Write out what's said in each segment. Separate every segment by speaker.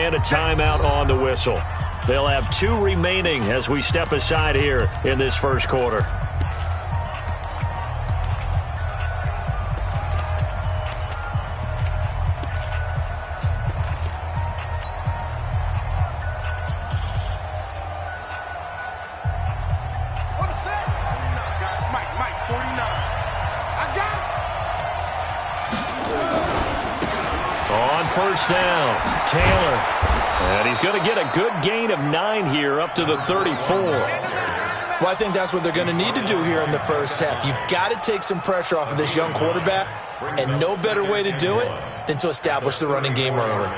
Speaker 1: And a timeout on the whistle. They'll have 2 remaining as we step aside here in this first quarter.
Speaker 2: First down, Taylor. And he's going to get a good gain of 9 here up to the 34.
Speaker 3: Well, I think that's what they're going to need to do here in the first half. You've got to take some pressure off of this young quarterback, and no better way to do it than to establish the running game early.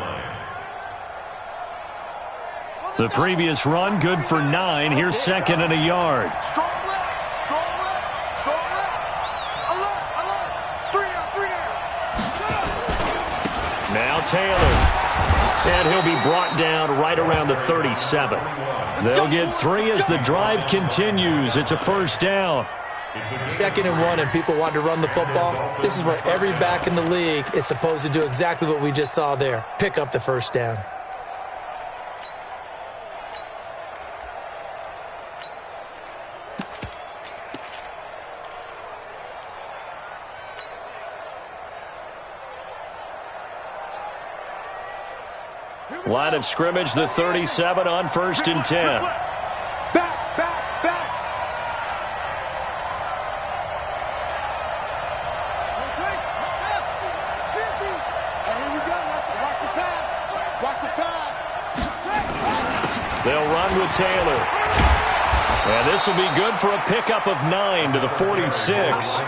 Speaker 1: The previous run, good for 9. Here's second and a yard. Now Taylor. And he'll be brought down right around the 37. They'll get 3 as the drive continues. It's a first down.
Speaker 3: 2nd and 1 and people want to run the football. This is where every back in the league is supposed to do exactly what we just saw there. Pick up the first down.
Speaker 1: Line of scrimmage, the 37 on 1st and 10. They'll run with Taylor. And this will be good for a pickup of 9 to the 46.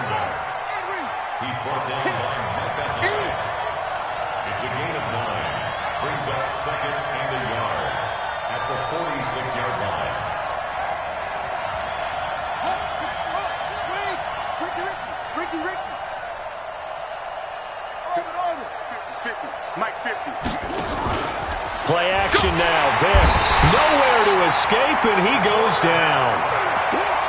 Speaker 4: Second and a yard at the 46-yard line. Ricky. Mike 50.
Speaker 1: Play action now. Vic. Nowhere to escape, and he goes down.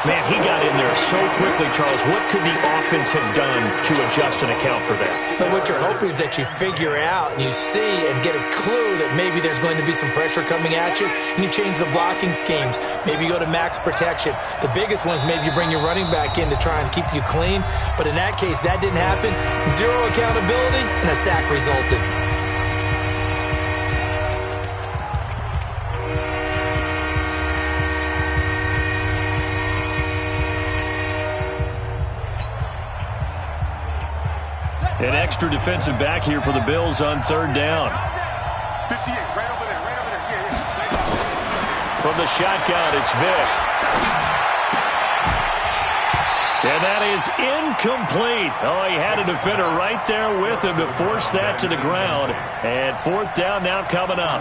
Speaker 1: Man, he got in there so quickly, Charles. What could the offense have done to adjust and account for that?
Speaker 3: But what you're hoping is that you figure out and you see and get a clue that maybe there's going to be some pressure coming at you, and you change the blocking schemes. Maybe you go to max protection. The biggest one is maybe you bring your running back in to try and keep you clean. But in that case, that didn't happen. 0 accountability, and a sack resulted.
Speaker 1: An extra defensive back here for the Bills on 3rd down.
Speaker 4: 58, right over there. Yeah.
Speaker 1: From the shotgun, it's Vic. And that is incomplete. Oh, he had a defender right there with him to force that to the ground. And 4th down now coming up.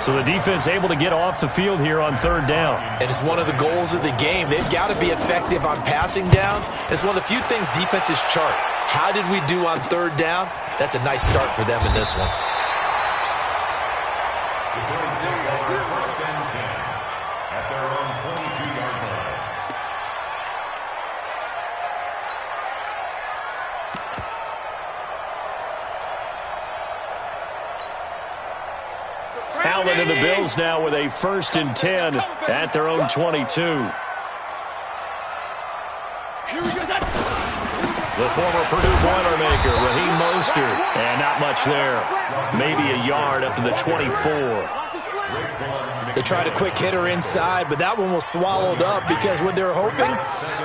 Speaker 1: So the defense able to get off the field here on 3rd down.
Speaker 3: And it's one of the goals of the game. They've got to be effective on passing downs. It's one of the few things defenses chart. How did we do on 3rd down? That's a nice start for them in this one.
Speaker 4: First and 10 at their own 22-yard line.
Speaker 1: Allen and the Bills now with a 1st and 10 at their own 22. The former Purdue Boilermaker, Raheem Mostert, and not much there. Maybe a yard up to the 24.
Speaker 3: They tried a quick hitter inside, but that one was swallowed up because what they're hoping,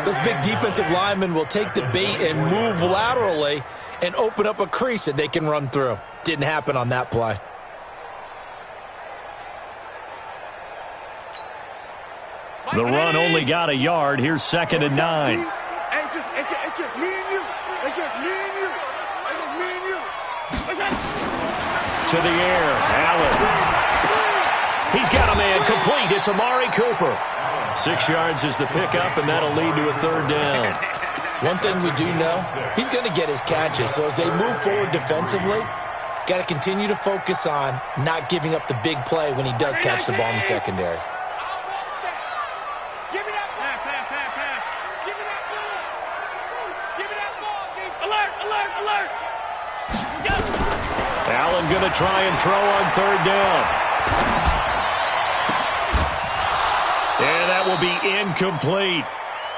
Speaker 3: those big defensive linemen will take the bait and move laterally and open up a crease that they can run through. Didn't happen on that play.
Speaker 1: The run only got a yard. Here's 2nd and 9.
Speaker 4: It's just me and you. It's just me and you. It's just me and you.
Speaker 1: To the air, Allen. He's got a man complete. It's Amari Cooper. 6 yards is the pickup, and that'll lead to a 3rd down.
Speaker 3: One thing we do know, he's going to get his catches. So as they move forward defensively, got to continue to focus on not giving up the big play when he does catch the ball in the secondary.
Speaker 1: going to try and throw on third down. And that will be incomplete.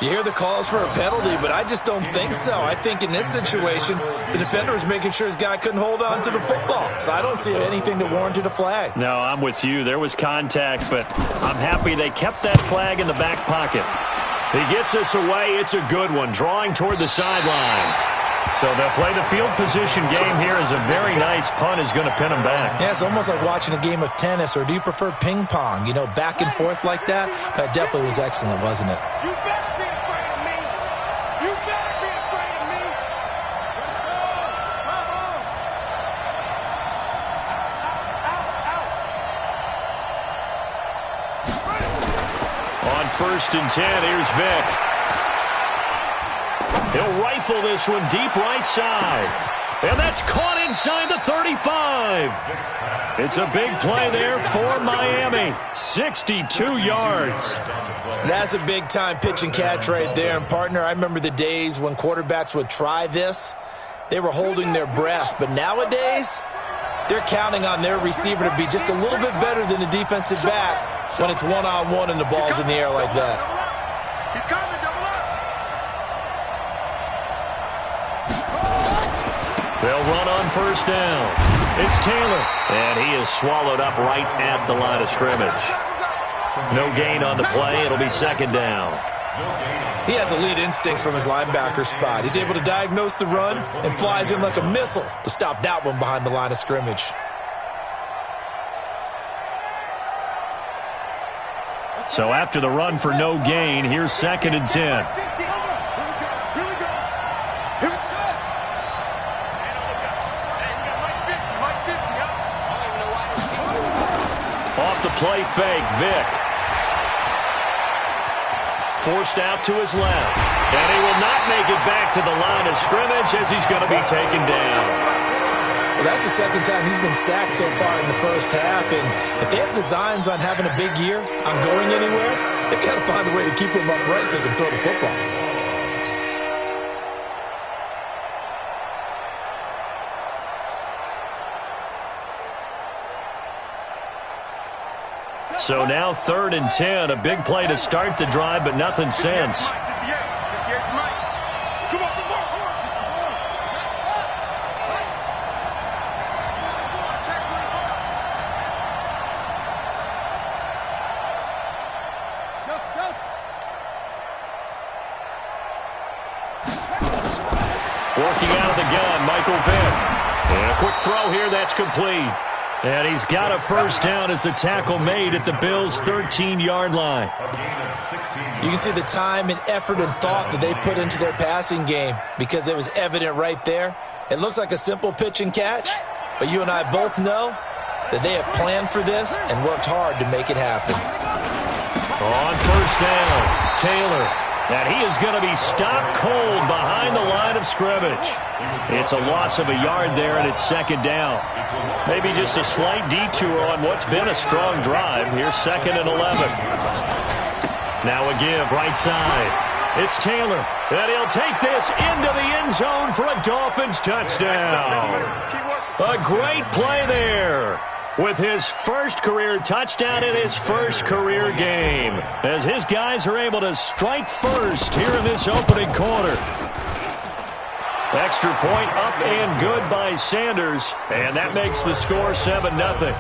Speaker 3: You hear the calls for a penalty, but I just don't think so. I think in this situation, the defender was making sure his guy couldn't hold on to the football. So I don't see anything that warranted a flag.
Speaker 1: No, I'm with you. There was contact, but I'm happy they kept that flag in the back pocket. He gets us away. It's a good one, drawing toward the sidelines. So they'll play the field position game here as a very nice punt is going to pin them back.
Speaker 3: Yeah, it's almost like watching a game of tennis, or do you prefer ping pong? You know, back and forth like that? That definitely was excellent, wasn't it?
Speaker 5: You better be afraid of me. You better be afraid of me.
Speaker 1: On 1st and 10, here's Vick. He'll rifle this one deep right side. And that's caught inside the 35. It's a big play there for Miami. 62 yards.
Speaker 3: That's a big-time pitch and catch right there. And, partner, I remember the days when quarterbacks would try this. They were holding their breath. But nowadays, they're counting on their receiver to be just a little bit better than the defensive back when it's one-on-one and the ball's in the air like that.
Speaker 5: He's coming.
Speaker 1: They'll run on 1st down. It's Taylor. And he is swallowed up right at the line of scrimmage. No gain on the play. It'll be 2nd down.
Speaker 3: He has elite instincts from his linebacker spot. He's able to diagnose the run and flies in like a missile to stop that one behind the line of scrimmage.
Speaker 1: So after the run for no gain, here's 2nd and 10. Off the play fake, Vick. Forced out to his left. And he will not make it back to the line of scrimmage as he's going to be taken down.
Speaker 3: Well, that's the 2nd time he's been sacked so far in the first half. And if they have designs on having a big year, on going anywhere, they've got to find a way to keep him upright so he can throw the football.
Speaker 1: So now 3rd and 10, a big play to start the drive, but nothing since. Working out of the gun, Michael Vick. And a quick throw here, that's complete. And he's got a 1st down as the tackle made at the Bills' 13-yard line.
Speaker 3: You can see the time and effort and thought that they put into their passing game because it was evident right there. It looks like a simple pitch and catch, but you and I both know that they have planned for this and worked hard to make it happen.
Speaker 1: On 1st down, Taylor. And he is going to be stopped cold behind the line of scrimmage. It's a loss of a yard there, and it's 2nd down. Maybe just a slight detour on what's been a strong drive. Here's 2nd and 11. Now a give right side. It's Taylor, and he'll take this into the end zone for a Dolphins touchdown. A great play there, with his first career touchdown in his first career game, as his guys are able to strike first here in this opening quarter. Extra point up and good by Sanders, and that makes the score 7-0.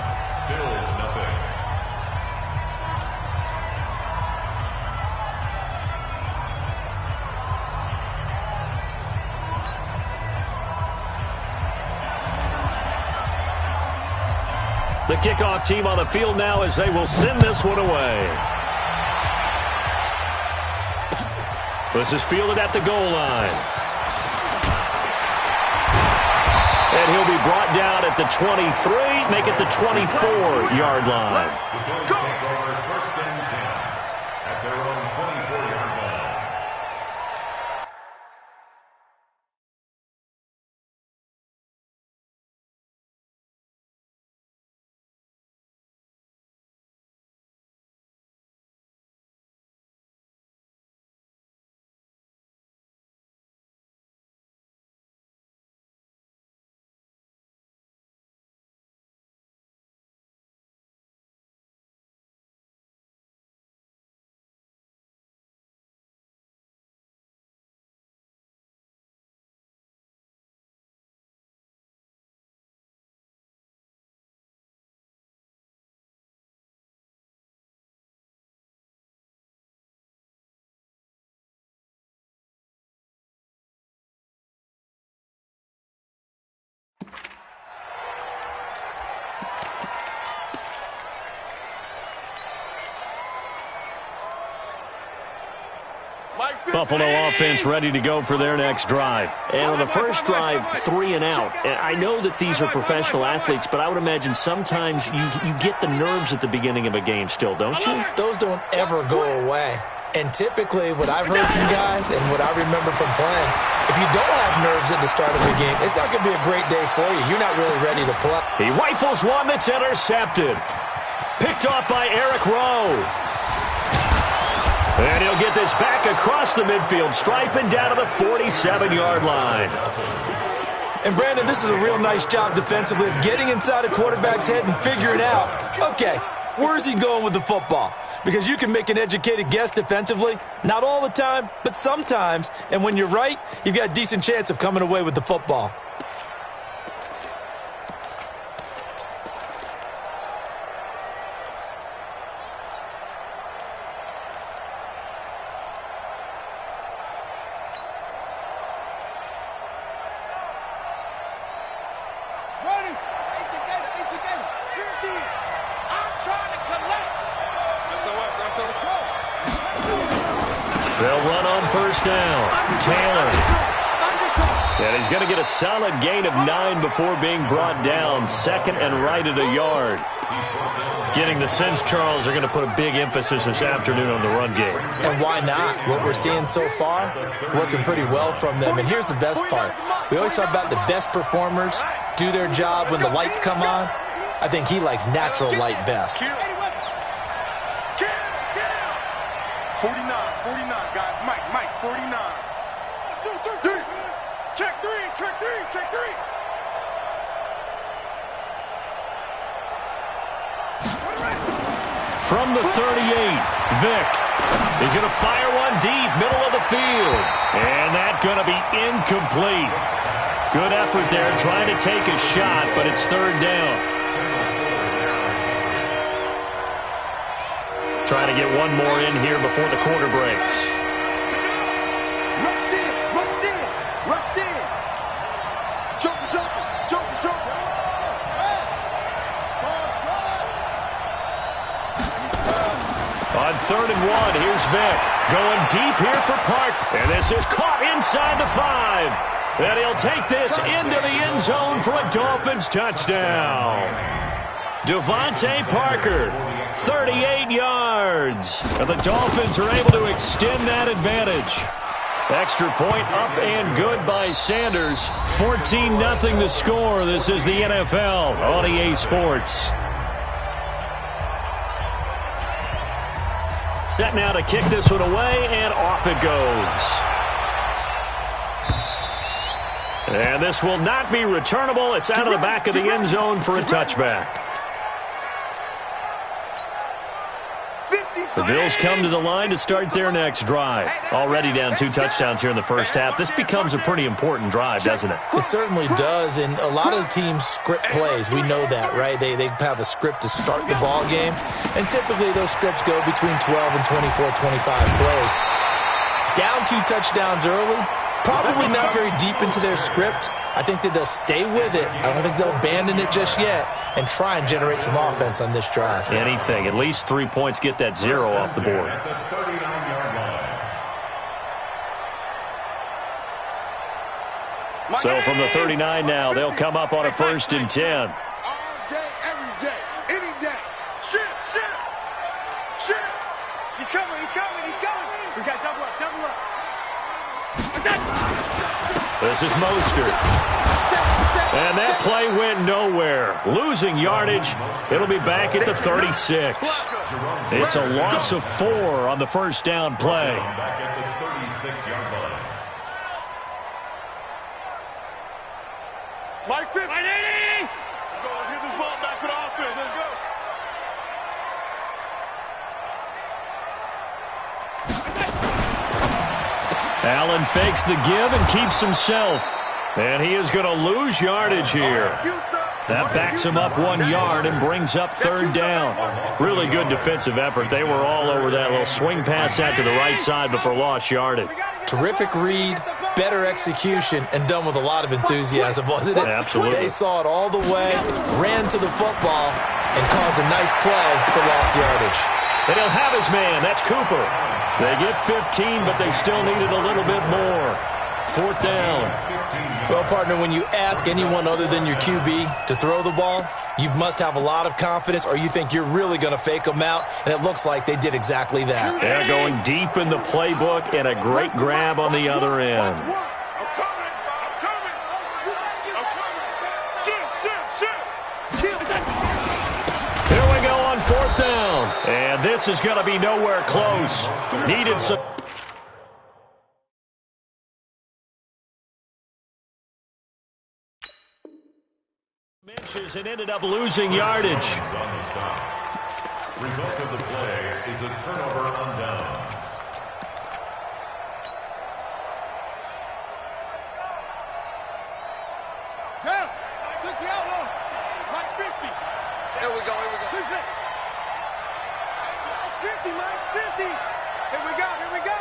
Speaker 1: The kickoff team on the field now as they will send this one away. This is fielded at the goal line. And he'll be brought down at the 23, make it the 24-yard line. Buffalo offense ready to go for their next drive. And on the first drive, 3 and out. And I know that these are professional athletes, but I would imagine sometimes you get the nerves at the beginning of a game still, don't you?
Speaker 3: Those don't ever go away. And typically, what I've heard from guys and what I remember from playing, if you don't have nerves at the start of the game, it's not going to be a great day for you. You're not really ready to play.
Speaker 1: He rifles one that's intercepted. Picked off by Eric Rowe. And he'll get this back across the midfield stripe and down to the 47-yard line.
Speaker 3: And, Brandon, this is a real nice job defensively of getting inside a quarterback's head and figuring out, okay, where's he going with the football? Because you can make an educated guess defensively, not all the time, but sometimes. And when you're right, you've got a decent chance of coming away with the football.
Speaker 1: They'll run on first down. Taylor. And he's going to get a solid gain of 9 before being brought down. Second and right at a yard. Getting the sense, Charles, are going to put a big emphasis this afternoon on the run game.
Speaker 3: And why not? What we're seeing so far, it's working pretty well from them. And here's the best part. We always talk about the best performers do their job when the lights come on. I think he likes natural light best.
Speaker 5: 49, guys. Mike, 49. Check three.
Speaker 1: From the 38, Vick. He's going to fire one deep, middle of the field. And that's going to be incomplete. Good effort there, trying to take a shot, but it's third down. Trying to get one more in here before the quarter breaks.
Speaker 5: Rush in. Jump.
Speaker 1: On 3rd and 1, here's Vick. Going deep here for Park. And this is caught inside the 5. And he'll take this into the end zone for a Dolphins touchdown. Devontae Parker, 38 yards. And the Dolphins are able to extend that advantage. Extra point up and good by Sanders. 14-0 the score. This is the NFL on EA Sports. Set now to kick this one away, and off it goes. And this will not be returnable. It's out of the back of the end zone for a touchback. The Bills come to the line to start their next drive. Already down 2 touchdowns here in the first half. This becomes a pretty important drive, doesn't it?
Speaker 3: It certainly does, and a lot of the teams script plays. We know that, right? They have a script to start the ball game, and typically those scripts go between 12 and 24, 25 plays. Down 2 touchdowns early, probably not very deep into their script. I think that they'll stay with it. I don't think they'll abandon it just yet and try and generate some offense on this drive.
Speaker 1: Anything. At least 3 points, get that 0 off the board. So from the 39 now, they'll come up on a 1st and 10.
Speaker 5: All day, every day, any day. Shit. He's coming. We got double up.
Speaker 1: This is Mostert. And that play went nowhere. Losing yardage. It'll be back at the 36. It's a loss of 4 on the first down play.
Speaker 4: Back at the 36-yard line.
Speaker 5: Mike 50. Let's get this ball back for the offense. Let's go.
Speaker 1: Allen fakes the give and keeps himself. And he is going to lose yardage here. That backs him up 1 yard and brings up 3rd down. Really good defensive effort. They were all over that little swing pass out to the right side before lost yardage.
Speaker 3: Terrific read, better execution, and done with a lot of enthusiasm, wasn't it?
Speaker 1: Absolutely.
Speaker 3: They saw it all the way, ran to the football, and caused a nice play for lost yardage.
Speaker 1: And he'll have his man. That's Cooper. They get 15, but they still needed a little bit more. 4th down.
Speaker 3: Well, partner, when you ask anyone other than your QB to throw the ball, you must have a lot of confidence, or you think you're really going to fake them out, and it looks like they did exactly that.
Speaker 1: They're going deep in the playbook, and a great grab on the other end. Here we go on 4th down, and this is going to be nowhere close. Needed some... inches and ended up losing yardage.
Speaker 4: Result of the play is a turnover on downs.
Speaker 5: Down. 60 out low. Mike 50. Here we go. 60. Mike's 50. Mike's 50. Here we go.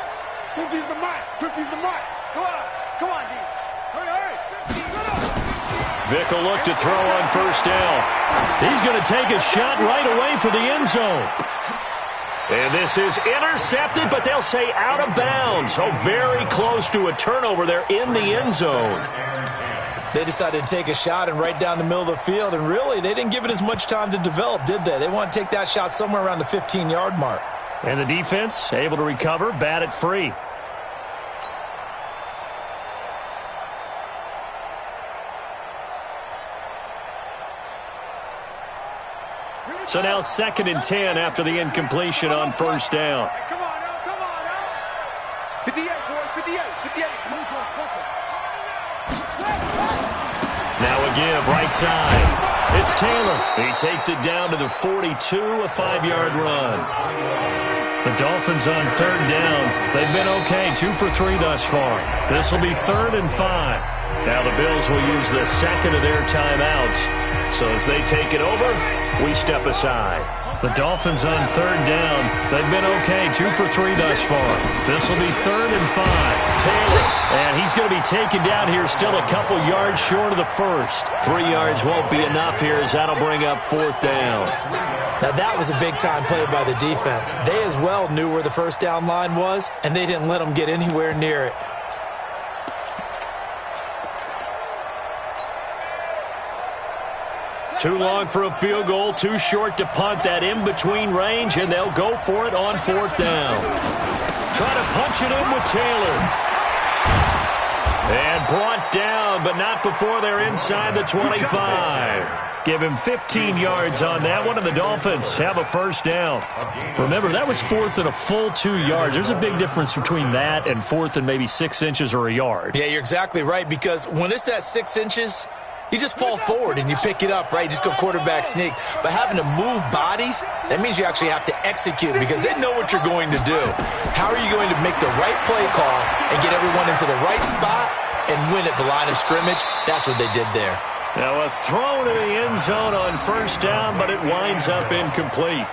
Speaker 5: 50's the mark. 50's the mark. Come on, D. Hurry.
Speaker 1: Vick will look to throw on 1st down. He's going to take a shot right away for the end zone. And this is intercepted, but they'll say out of bounds. So very close to a turnover there in the end zone.
Speaker 3: They decided to take a shot and right down the middle of the field, and really, they didn't give it as much time to develop, did they? They want to take that shot somewhere around the 15-yard mark.
Speaker 1: And the defense able to recover, bat it free. So now 2nd and 10 after the incompletion on 1st down.
Speaker 5: Come on now. 58, boys. 58.
Speaker 1: Now a give, right side. It's Taylor. He takes it down to the 42, a 5-yard run. The Dolphins on 3rd down. They've been okay, 2 for 3 thus far. This will be 3rd and 5. Now the Bills will use the 2nd of their timeouts. So as they take it over, we step aside. The Dolphins on 3rd down. They've been okay, 2 for 3 thus far. This will be 3rd and 5. Taylor, and he's going to be taken down here still a couple yards short of the first. 3 yards won't be enough here as that'll bring up 4th down.
Speaker 3: Now, that was a big-time play by the defense. They as well knew where the 1st down line was, and they didn't let them get anywhere near it.
Speaker 1: Too long for a field goal, too short to punt that in-between range, and they'll go for it on 4th down. Try to punch it in with Taylor. And brought down, but not before they're inside the 25. Give him 15 yards on that one, and the Dolphins have a 1st down. Remember, that was 4th and a full 2 yards. There's a big difference between that and 4th and maybe 6 inches or a yard.
Speaker 3: Yeah, you're exactly right, because when it's that 6 inches, you just fall forward and you pick it up, right? You just go quarterback sneak. But having to move bodies, that means you actually have to execute because they know what you're going to do. How are you going to make the right play call and get everyone into the right spot and win at the line of scrimmage? That's what they did there.
Speaker 1: Now a throw to the end zone on 1st down, but it winds up incomplete.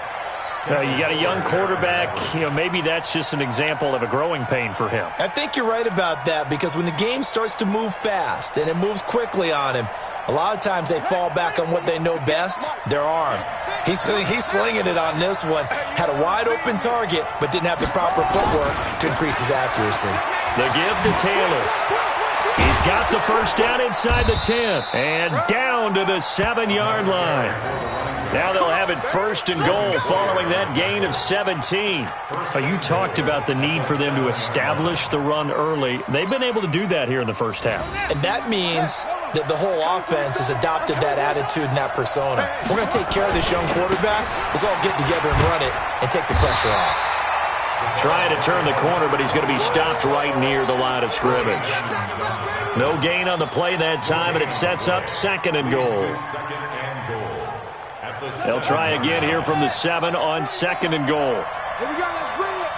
Speaker 1: You got a young quarterback. Maybe that's just an example of a growing pain for him.
Speaker 3: I think you're right about that because when the game starts to move fast and it moves quickly on him, a lot of times they fall back on what they know best, their arm. He's slinging it on this one. Had a wide-open target, but didn't have the proper footwork to increase his accuracy.
Speaker 1: The give to Taylor. He's got the 1st down inside the 10. And down to the 7-yard line. Now they'll have it 1st and goal following that gain of 17. You talked about the need for them to establish the run early. They've been able to do that here in the first half.
Speaker 3: And that means that the whole offense has adopted that attitude and that persona. We're going to take care of this young quarterback. Let's all get together and run it and take the pressure off.
Speaker 1: Trying to turn the corner, but he's going to be stopped right near the line of scrimmage. No gain on the play that time, and it sets up 2nd and goal. They'll try again here from the 7 on 2nd and goal.
Speaker 5: Here we go, let's bring it.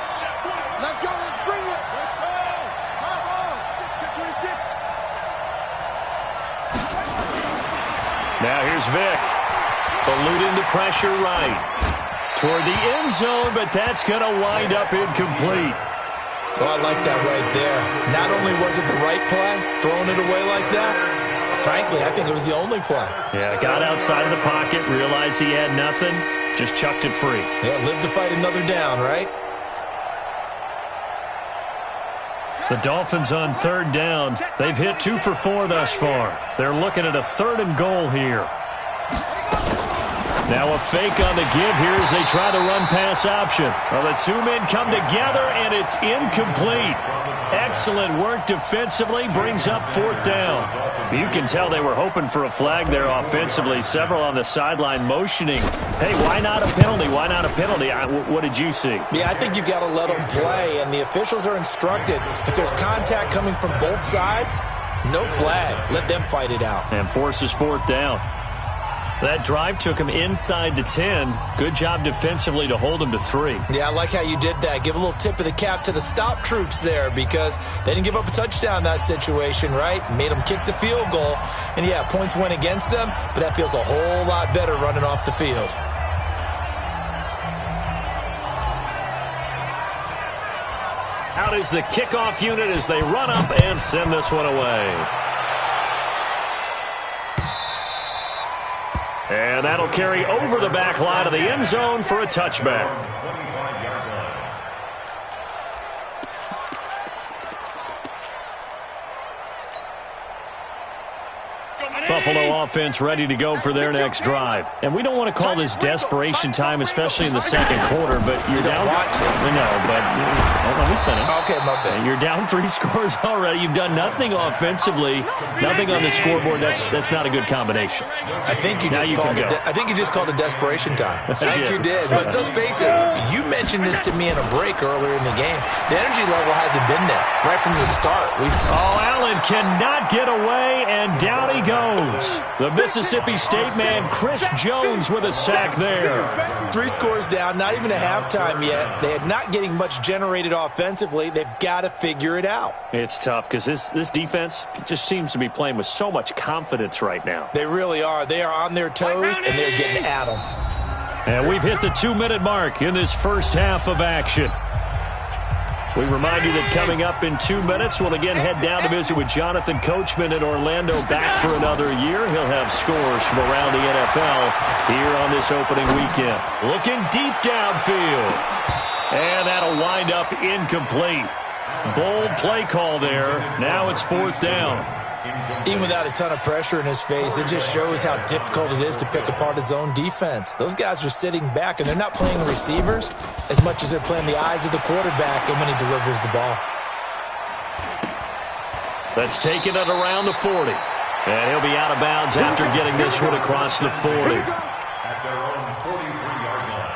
Speaker 5: Let's go, let's bring it.
Speaker 1: Now here's Vick. Eluding the pressure right. Toward the end zone, but that's going to wind up incomplete.
Speaker 3: Oh, I like that right there. Not only was it the right play, throwing it away like that, frankly, I think it was the only play.
Speaker 1: Yeah, got outside of the pocket, realized he had nothing, just chucked it free.
Speaker 3: Yeah, live to fight another down, right?
Speaker 1: The Dolphins on third down. They've hit 2 for 4 thus far. They're looking at a 3rd and goal here. Now a fake on the give here as they try the run-pass option. Well, the 2 men come together, and it's incomplete. Excellent work defensively, brings up 4th down. You can tell they were hoping for a flag there offensively. Several on the sideline motioning, hey, why not a penalty? Why not a penalty? What did you see?
Speaker 3: Yeah, I think you've got to let them play, and the officials are instructed. If there's contact coming from both sides, no flag. Let them fight it out.
Speaker 1: And forces 4th down. That drive took him inside the 10. Good job defensively to hold him to 3.
Speaker 3: Yeah, I like how you did that. Give a little tip of the cap to the stop troops there because they didn't give up a touchdown in that situation, right? Made them kick the field goal. And, yeah, points went against them, but that feels a whole lot better running off the field.
Speaker 1: Out is the kickoff unit as they run up and send this one away. And that'll carry over the back line of the end zone for a touchback. Buffalo offense ready to go for their next drive. And we don't want to call this desperation time, especially in the second quarter, but you're down. No, but let me finish.
Speaker 3: Okay, my bad.
Speaker 1: You're down 3 scores already. You've done nothing offensively, nothing on the scoreboard. That's not a good combination.
Speaker 3: I think you just called it desperation time. I think you did. But let's face it, you mentioned this to me in a break earlier in the game. The energy level hasn't been there right from the start.
Speaker 1: Allen cannot get away, and down he goes. The Mississippi State man, Chris Jones, with a sack there.
Speaker 3: 3 scores down, not even a halftime yet. They are not getting much generated offensively. They've got to figure it out.
Speaker 1: It's tough because this defense just seems to be playing with so much confidence right now.
Speaker 3: They really are. They are on their toes, and they're getting at them.
Speaker 1: And we've hit the 2-minute mark in this first half of action. We remind you that coming up in 2 minutes, we'll again head down to visit with Jonathan Coachman in Orlando, back for another year. He'll have scores from around the NFL here on this opening weekend. Looking deep downfield. And that'll wind up incomplete. Bold play call there. Now it's 4th down.
Speaker 3: Even without a ton of pressure in his face, it just shows how difficult it is to pick apart his own defense. Those guys are sitting back, and they're not playing receivers as much as they're playing the eyes of the quarterback and when he delivers the ball.
Speaker 1: That's taken it around the 40. And he'll be out of bounds after getting this one across the 40.
Speaker 4: At their own 43-yard line.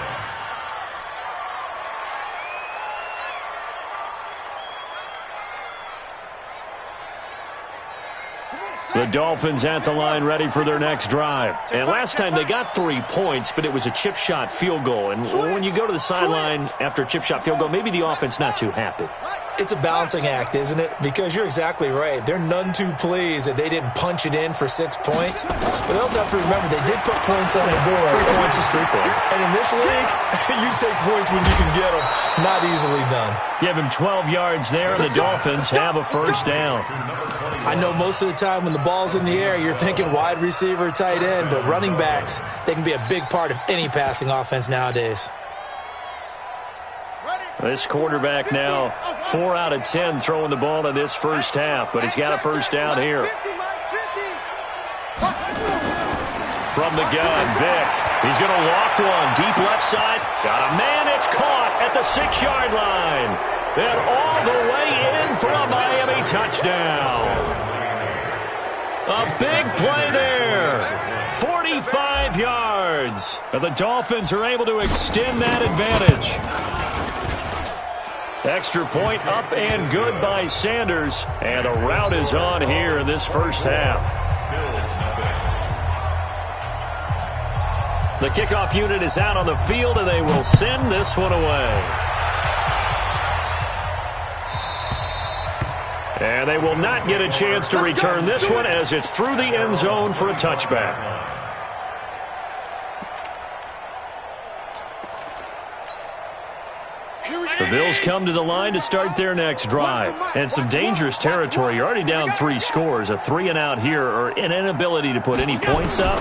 Speaker 1: The Dolphins at the line ready for their next drive. And last time they got 3 points, but it was a chip shot field goal. And when you go to the sideline after a chip shot field goal, maybe the offense not too happy.
Speaker 3: It's a balancing act, isn't it? Because you're exactly right. They're none too pleased that they didn't punch it in for 6 points. But they also have to remember they did put points on the board.
Speaker 1: 3 points is 3 points.
Speaker 3: And in this league, you take points when you can get them. Not easily done.
Speaker 1: Give him 12 yards there, and the Dolphins have a first down.
Speaker 3: I know most of the time when the ball's in the air, you're thinking wide receiver, tight end, but running backs, they can be a big part of any passing offense nowadays.
Speaker 1: This quarterback now 4 out of 10 throwing the ball in this first half, but he's got a first down here. From the gun, Vick. He's going to walk one. Deep left side. Got a man. It's caught at the 6-yard line. And all the way in for a Miami touchdown. A big play there. 45 yards. And the Dolphins are able to extend that advantage. Extra point up and good by Sanders. And a rout is on here in this first half. The kickoff unit is out on the field, and they will send this one away. And they will not get a chance to return this one as it's through the end zone for a touchback. The Bills come to the line to start their next drive. And some dangerous territory. You're already down 3 scores. A 3-and-out here or an inability to put any points up.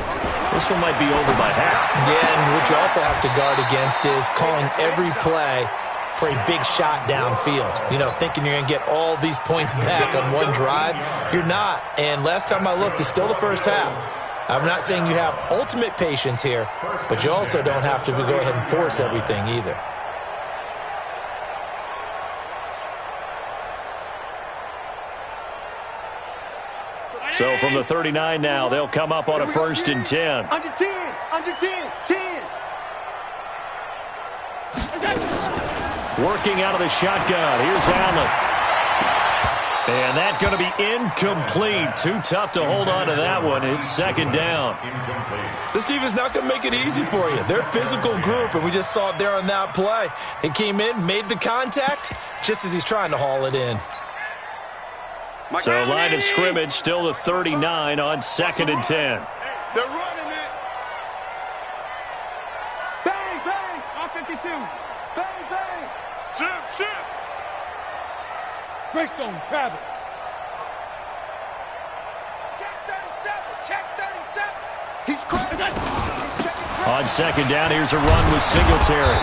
Speaker 1: This one might be over by half.
Speaker 3: Yeah, and what you also have to guard against is calling every play for a big shot downfield. You know, thinking you're going to get all these points back on one drive. You're not. And last time I looked, it's still the first half. I'm not saying you have ultimate patience here, but you also don't have to go ahead and force everything either.
Speaker 1: So from the 39 now, they'll come up on a 1st and 10.
Speaker 5: Under 10, under 10, 10.
Speaker 1: Working out of the shotgun. Here's Allen. And that's going to be incomplete. Too tough to hold on to that one. It's 2nd down.
Speaker 3: This defense is not going to make it easy for you. They're a physical group, and we just saw it there on that play. He came in, made the contact, just as he's trying to haul it in.
Speaker 1: So line of scrimmage, still the 39 on 2nd and 10.
Speaker 5: They're running it. Bang, bang. On 52. Bang, bang. Shift. Greystone, grab it. Check 37. He's crazy.
Speaker 1: On 2nd down, here's a run with Singletary.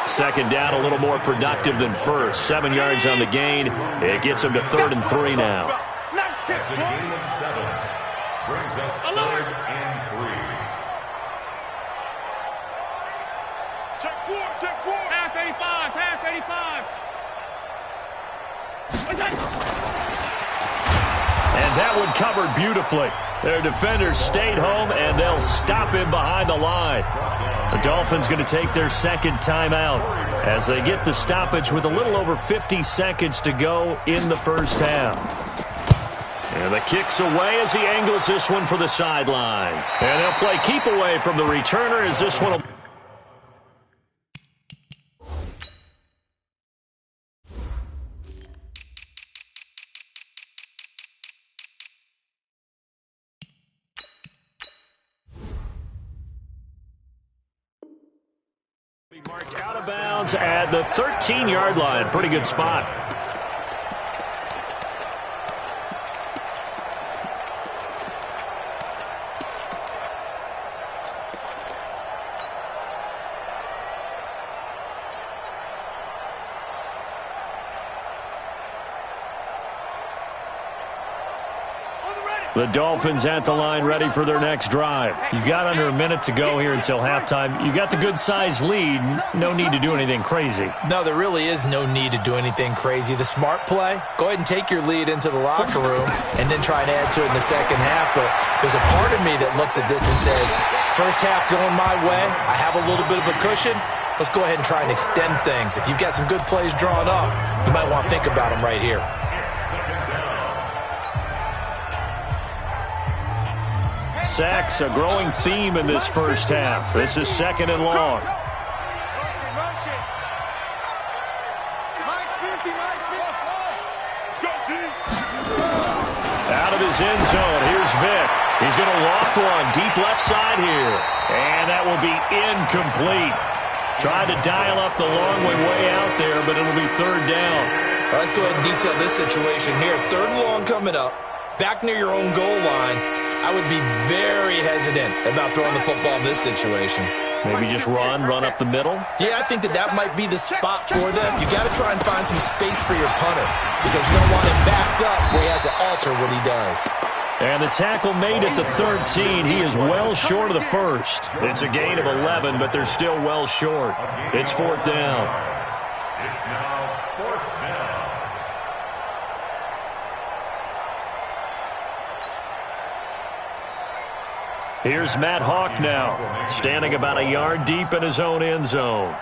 Speaker 1: 2nd down, a little more productive than first. 7 yards on the gain. It gets him to 3rd and 3 now.
Speaker 4: That's a gain of 7. Brings up 3rd and 3.
Speaker 5: Check 4. Pass 85.
Speaker 1: And that one covered beautifully. Their defenders stayed home, and they'll stop him behind the line. The Dolphins going to take their 2nd timeout as they get the stoppage with a little over 50 seconds to go in the first half. And the kick's away as he angles this one for the sideline. And they'll play keep away from the returner as this one will... marked out of bounds at the 13-yard line. Pretty good spot. The Dolphins at the line ready for their next drive. You've got under a minute to go here until halftime. You got the good-sized lead. No need to do anything crazy.
Speaker 3: No, there really is no need to do anything crazy. The smart play, go ahead and take your lead into the locker room and then try and add to it in the second half. But there's a part of me that looks at this and says, first half going my way, I have a little bit of a cushion. Let's go ahead and try and extend things. If you've got some good plays drawn up, you might want to think about them right here.
Speaker 1: Sacks, a growing theme in this first half. This is 2nd and long. Out of his end zone, here's Vick. He's going to loft one deep left side here. And that will be incomplete. Tried to dial up the long one way out there, but it'll be 3rd down.
Speaker 3: Let's go ahead and detail this situation here. 3rd and long coming up. Back near your own goal line. I would be very hesitant about throwing the football in this situation.
Speaker 1: Maybe just run up the middle?
Speaker 3: Yeah, I think that might be the spot for them. You got to try and find some space for your punter because you don't want him backed up where he has to alter what he does.
Speaker 1: And the tackle made at the 13. He is well short of the first. It's a gain of 11, but they're still well short. It's 4th down.
Speaker 4: It's now 4th down.
Speaker 1: Here's Matt Hawk now, standing about a yard deep in his own end zone.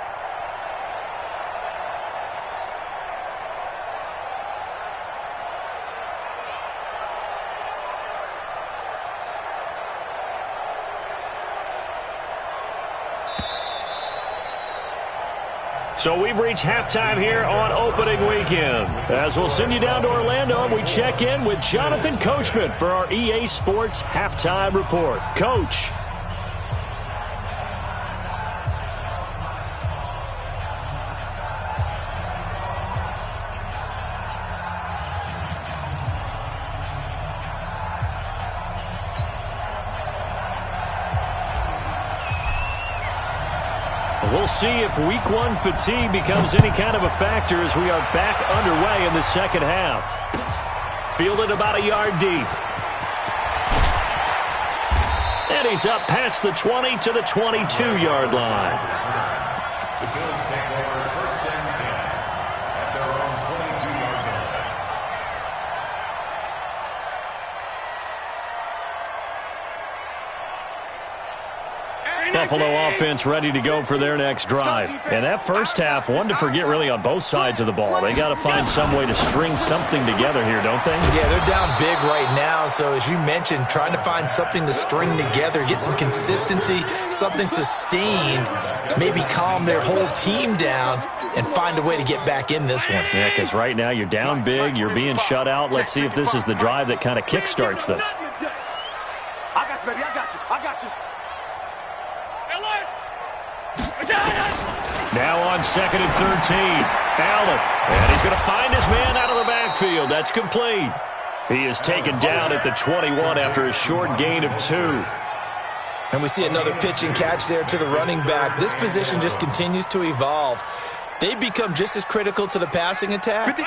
Speaker 1: So we've reached halftime here on opening weekend. As we'll send you down to Orlando, and we check in with Jonathan Coachman for our EA Sports Halftime Report. Coach. We'll see if week one fatigue becomes any kind of a factor as we are back underway in the second half. Fielded about a yard deep. And he's up past the 20 to the 22-yard line.
Speaker 4: The Bills take over 1st and 10 at their own 22-yard line.
Speaker 1: Buffalo offense ready to go for their next drive. And that first half, one to forget really on both sides of the ball. They got to find some way to string something together here, don't they?
Speaker 3: Yeah, they're down big right now. So as you mentioned, trying to find something to string together, get some consistency, something sustained, maybe calm their whole team down and find a way to get back in this one.
Speaker 1: Yeah, because right now you're down big, you're being shut out. Let's see if this is the drive that kind of kickstarts them.
Speaker 5: I got you, baby. I got you. I got you.
Speaker 1: Now on 2nd and 13. Allen. And he's going to find his man out of the backfield. That's complete. He is taken down at the 21 after a short gain of 2.
Speaker 3: And we see another pitch and catch there to the running back. This position just continues to evolve. They become just as critical to the passing attack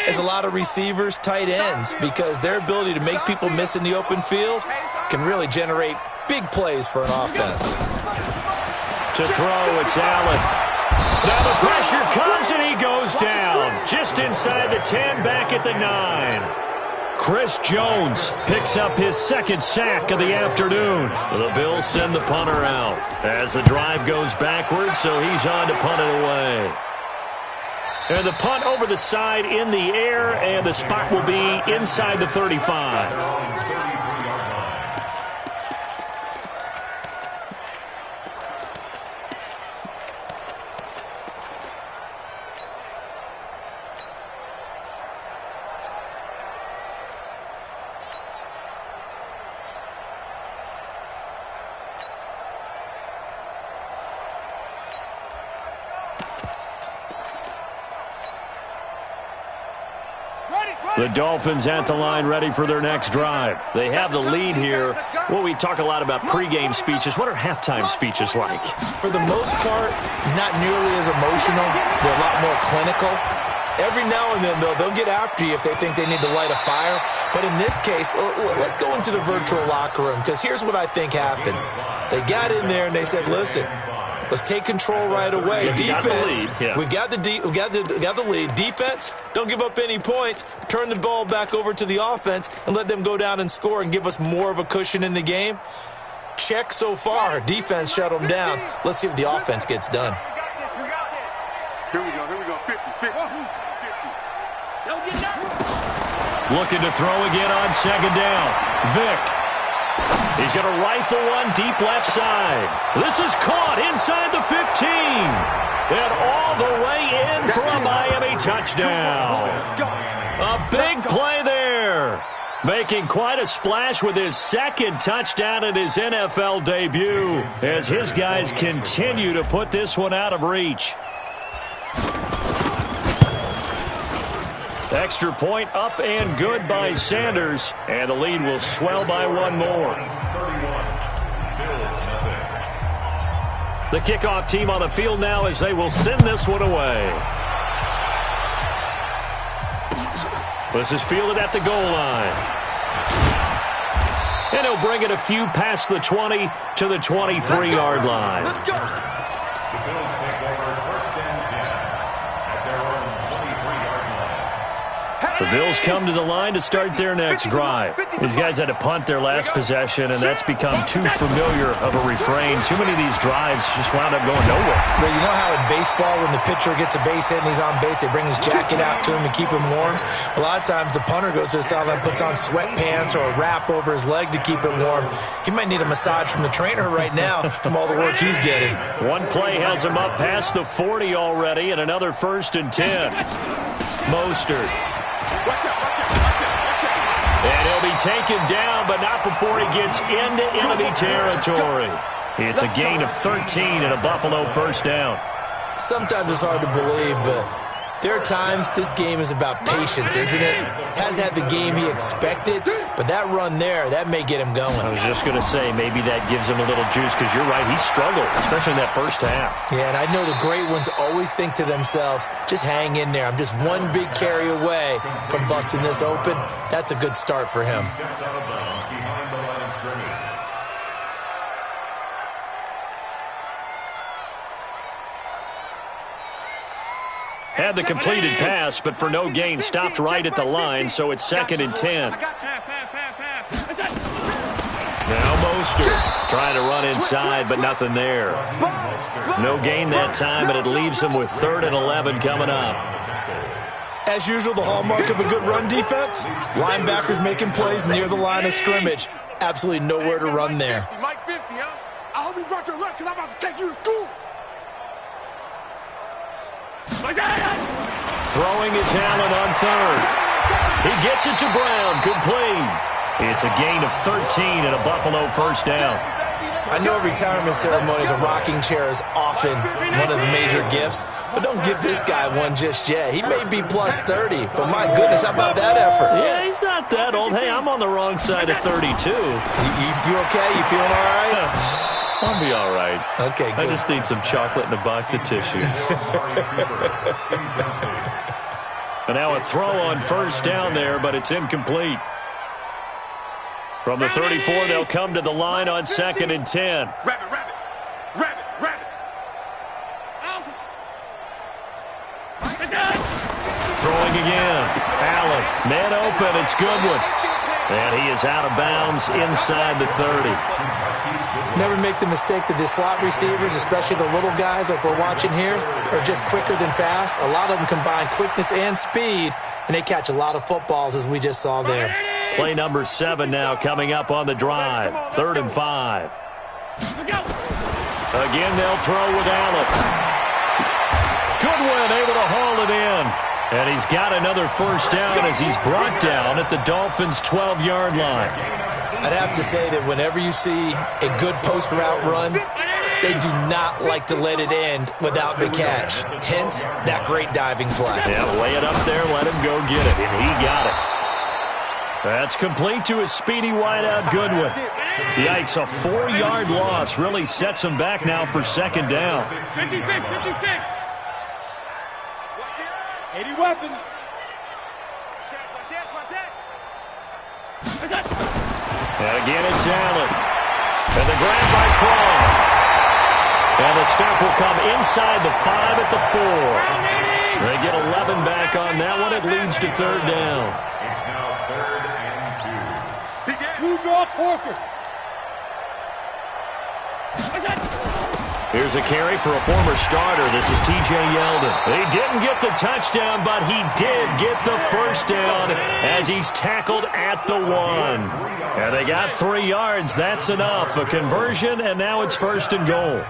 Speaker 3: as a lot of receivers, tight ends, because their ability to make people miss in the open field can really generate big plays for an offense.
Speaker 1: To throw, it's Allen. Now the pressure comes and he goes down. Just inside the 10, back at the 9. Chris Jones picks up his 2nd sack of the afternoon. The Bills send the punter out as the drive goes backwards, so he's on to punt it away. And the punt over the side in the air, and the spot will be inside the 35. The Dolphins at the line ready for their next drive. They have the lead here. Well, we talk a lot about pregame speeches. What are halftime speeches like?
Speaker 3: For the most part, not nearly as emotional. They're a lot more clinical. Every now and then, they'll get after you if they think they need to light a fire. But in this case, let's go into the virtual locker room, because here's what I think happened. They got in there and they said, listen, let's take control right away. Defense, we've got the lead. Defense, don't give up any points. Turn the ball back over to the offense and let them go down and score and give us more of a cushion in the game. Check so far. Defense shut them down. Let's see if the offense gets done.
Speaker 5: Here we go. 50, 50.
Speaker 1: Looking to throw again on 2nd down. Vick. He's going to rifle one deep left side. This is caught inside the 15. And all the way in for a Miami touchdown. A big play there. Making quite a splash with his 2nd touchdown in his NFL debut as his guys continue to put this one out of reach. Extra point up and good by Sanders, and the lead will swell by one more. The kickoff team on the field now as they will send this one away. This is fielded at the goal line. And he'll bring it a few past the 20 to the 23-yard line.
Speaker 5: Let's go.
Speaker 4: The Bills take over 1st and 10 at their own 23-yard line.
Speaker 1: The Bills come to the line to start their next drive. These guys had to punt their last possession, and that's become too familiar of a refrain. Too many of these drives just wound up going nowhere.
Speaker 3: Well, you know how in baseball, when the pitcher gets a base hit and he's on base, they bring his jacket out to him to keep him warm? A lot of times the punter goes to the sideline, puts on sweatpants or a wrap over his leg to keep it warm. He might need a massage from the trainer right now from all the work he's getting.
Speaker 1: One play has him up past the 40 already, and another 1st and 10. Mostert. And he'll be taken down, but not before he gets into enemy territory. It's a gain of 13 and a Buffalo 1st down.
Speaker 3: Sometimes it's hard to believe, but There are times this game is about patience, isn't it? Has had the game he expected, but that run there, that may get him going.
Speaker 1: I was just going to say, maybe that gives him a little juice, because you're right, he struggled, especially in that first half.
Speaker 3: Yeah, and I know the great ones always think to themselves, just hang in there. I'm just one big carry away from busting this open. That's a good start for him.
Speaker 4: Steps out of bounds behind the line of scrimmage.
Speaker 1: Had the completed pass, but for no gain, stopped right at the line, so it's 2nd and 10. Now Mostert trying to run inside, but nothing there. No gain that time, and it leaves him with 3rd and 11 coming up.
Speaker 3: As usual, the hallmark of a good run defense, linebackers making plays near the line of scrimmage. Absolutely nowhere to run there.
Speaker 5: Mike 50, huh? I hope you brought your lunch, because I'm about to take you to school.
Speaker 1: Throwing is Allen on 3rd. He gets it to Brown, complete. It's a gain of 13 and a Buffalo first down.
Speaker 3: I know retirement ceremonies, a rocking chair is often one of the major gifts, but don't give this guy one just yet. He may be plus 30, but my goodness, how about that effort?
Speaker 1: Yeah, he's not that old. Hey, I'm on the wrong side of 32.
Speaker 3: You okay? You feeling all right?
Speaker 1: I'll be all right.
Speaker 3: Okay, good.
Speaker 1: I just need some chocolate and a box of tissues. And now a throw on first down there, but it's incomplete. From the 34, they'll come to the line on 2nd and 10.
Speaker 5: Rabbit.
Speaker 1: Throwing again. Allen, man open, it's Goodwin. And he is out of bounds inside the 30.
Speaker 3: Never make the mistake that the slot receivers, especially the little guys like we're watching here, are just quicker than fast. A lot of them combine quickness and speed, and they catch a lot of footballs, as we just saw there.
Speaker 1: Play number 7 now coming up on the drive. 3rd and 5. Again, they'll throw with Allen. Goodwin able to haul it in. And he's got another first down as he's brought down at the Dolphins' 12-yard line.
Speaker 3: I'd have to say that whenever you see a good post route run, they do not like to let it end without the catch. Hence, that great diving play.
Speaker 1: Yeah, lay it up there, let him go get it, and he got it. That's complete to his speedy wideout, Goodwin. Yikes, a 4-yard loss really sets him back now for 2nd down.
Speaker 5: 56. 80 weapon.
Speaker 1: And again, it's Allen. And the grab by Croft. And the stop will come inside the 5 at the 4. They get 11 back on that one. It leads to 3rd down.
Speaker 4: It's now 3rd and 2.
Speaker 5: Blue draw Corker.
Speaker 1: Here's a carry for a former starter. This is T.J. Yeldon. He didn't get the touchdown, but he did get the first down as he's tackled at the 1. And they got 3 yards. That's enough. A conversion, and now it's 1st and goal.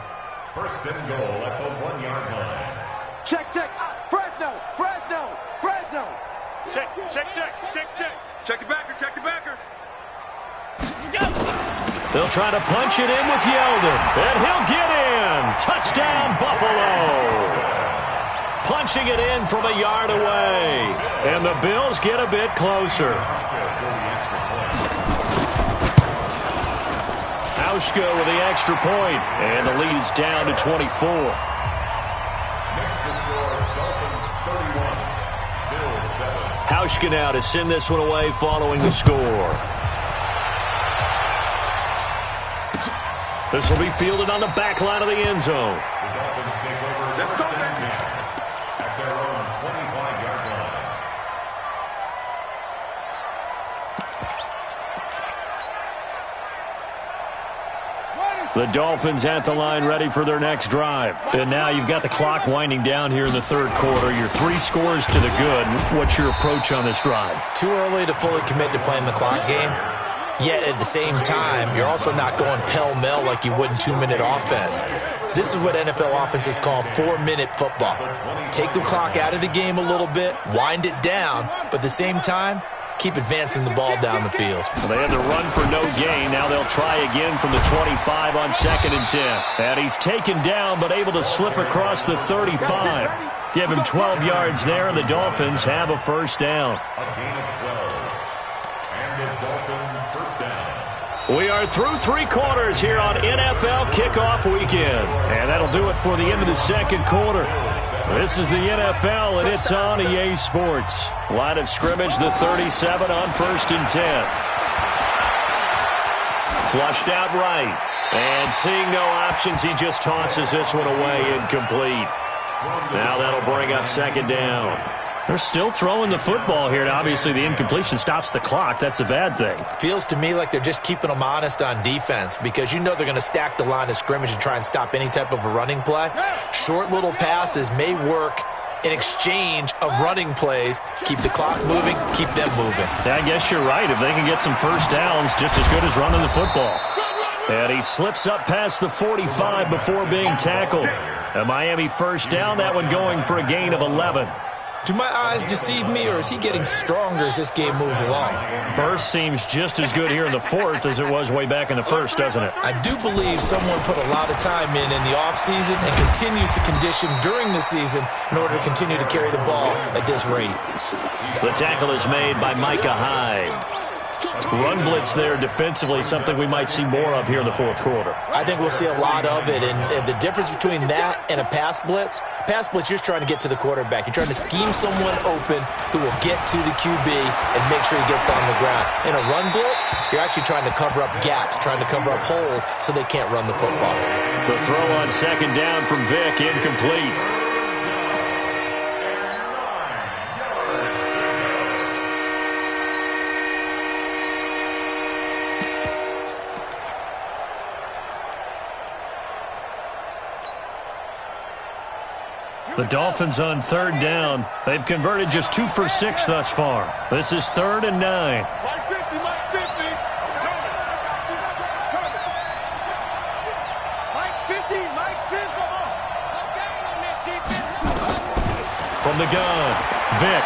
Speaker 4: 1st and goal at the 1-yard line.
Speaker 5: Check. Fresno. Check. Check the backer.
Speaker 1: They'll try to punch it in with Yeldon, and he'll get in. Touchdown, Buffalo. Punching it in from a yard away. And the Bills get a bit closer. Hauschka with the extra point, and the lead's down to 24.
Speaker 4: Next to score, Dolphins 31, Bills 7.
Speaker 1: Hauschka now to send this one away following the score. This will be fielded on the back line of the end zone.
Speaker 4: The Dolphins take over 1st and 10 at their own 25-yard line.
Speaker 1: The Dolphins at the line ready for their next drive. And now you've got the clock winding down here in the 3rd quarter. You're 3 scores to the good. What's your approach on this drive?
Speaker 3: Too early to fully commit to playing the clock game. Yet at the same time, you're also not going pell-mell like you would in 2-minute offense. This is what NFL offenses call 4-minute football. Take the clock out of the game a little bit, wind it down, but at the same time, keep advancing the ball down the field.
Speaker 1: Well, they had the run for no gain. Now they'll try again from the 25 on 2nd and 10. And he's taken down but able to slip across the 35. Give him 12 yards there, and the Dolphins have a first down.
Speaker 4: A gain of 12. And the Dolphin first down.
Speaker 1: We are through 3 quarters here on NFL Kickoff Weekend. And that'll do it for the end of the second quarter. This is the NFL, and it's on EA Sports. Line of scrimmage, the 37 on 1st and 10. Flushed out right. And seeing no options, he just tosses this one away, incomplete. Now that'll bring up second down. They're still throwing the football here, and obviously the incompletion stops the clock. That's a bad thing.
Speaker 3: Feels to me like they're just keeping them honest on defense because you know they're going to stack the line of scrimmage and try and stop any type of a running play. Short little passes may work in exchange of running plays. Keep the clock moving, keep them moving.
Speaker 1: I guess you're right. If they can get some first downs, just as good as running the football. And he slips up past the 45 before being tackled. A Miami first down, that one going for a gain of 11.
Speaker 3: Do my eyes deceive me, or is he getting stronger as this game moves along?
Speaker 1: Burst seems just as good here in the 4th as it was way back in the 1st, doesn't it?
Speaker 3: I do believe someone put a lot of time in the offseason and continues to condition during the season in order to continue to carry the ball at this rate.
Speaker 1: The tackle is made by Micah Hyde. Run blitz there defensively, something we might see more of here in the 4th quarter.
Speaker 3: I think we'll see a lot of it, and the difference between that and a pass blitz, you're just trying to get to the quarterback. You're trying to scheme someone open who will get to the QB and make sure he gets on the ground. In a run blitz, you're actually trying to cover up gaps, trying to cover up holes so they can't run the football.
Speaker 1: The throw on second down from Vick, incomplete. The Dolphins on 3rd down. They've converted just 2 for 6 thus far. This is 3rd and 9.
Speaker 5: Mike 50, Mike 50. Mike's 50, Mike's 50.
Speaker 1: From the gun, Vick.